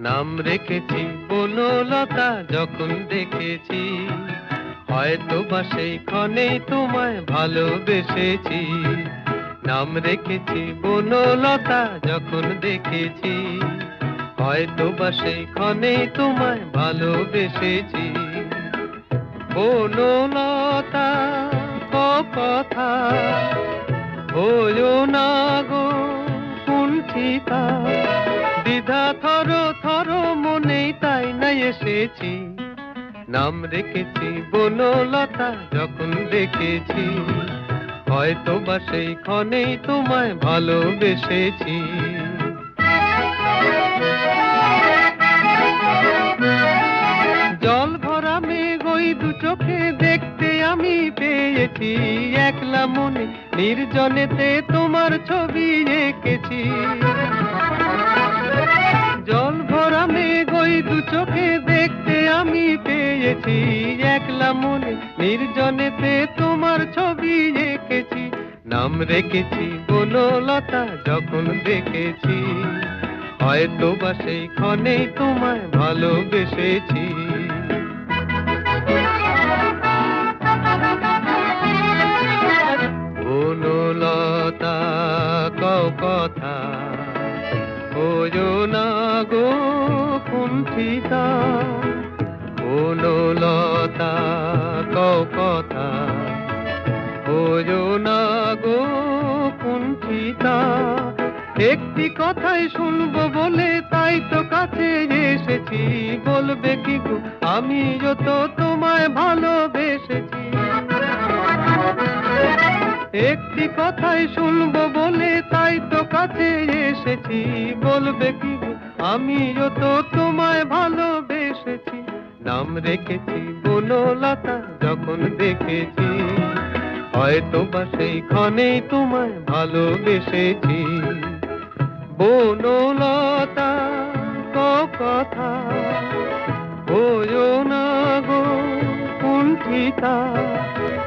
নাম রেখেছি বনলতা যখন দেখেছি, হয়তো বা সেই ক্ষণেই তোমায় ভালোবেসেছি। নাম রেখেছি বনলতা যখন দেখেছি, হয়তো বা সেই ক্ষণেই তোমায় ভালোবেসেছি। বনলতা কথা হইও না গো কুণ্ঠিতা, দ্বিধা থর থর মনেই তাই না এসেছি। নাম রেখেছি বনলতা যখন দেখেছি, হয়তো বা সেই ক্ষণেই তোমায় ভালোবেসেছি। জল ভরা মেঘ ওই দু চোখে দেখতে আমি পেয়েছি, একলা মনে নির্জনেতে তোমার ছবি এঁকেছি। জল ভরা মেঘ ওই দু চোখে দেখতে আমি পেয়েছি, একলা মনে নির্জনেতে তোমার ছবি এঁকেছি। নাম রেখেছি বনলতা যখন দেখেছি, হয়তো বা সেই ক্ষণেই তোমায় ভালোবেসেছি। বনলতা কও কথা হইও না গো কুণ্ঠিতা, বনলতা কও কথা হইও না গো কুণ্ঠিতা। একটি কথাই শুনবো বলে তাই তো কাছে এসেছি, বলবে কি গো আমিও তো তোমায় ভালোবেসেছি। একটি কথাই শুনবো বলে তাই তো কাছে এসেছি, বলবে কি গো আমিও তো তোমায় ভালোবেসেছি। নাম রেখেছি বনলতা যখন দেখেছি, হয়তো বা সেই ক্ষণেই তোমায় ভালোবেসেছি। বনলতা কথা হইও না গো কুণ্ঠিতা,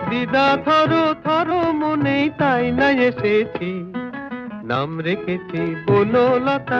দ্বিধা থর থর মনেই তাই না এসেছি। নাম রেখেছি বনলতা।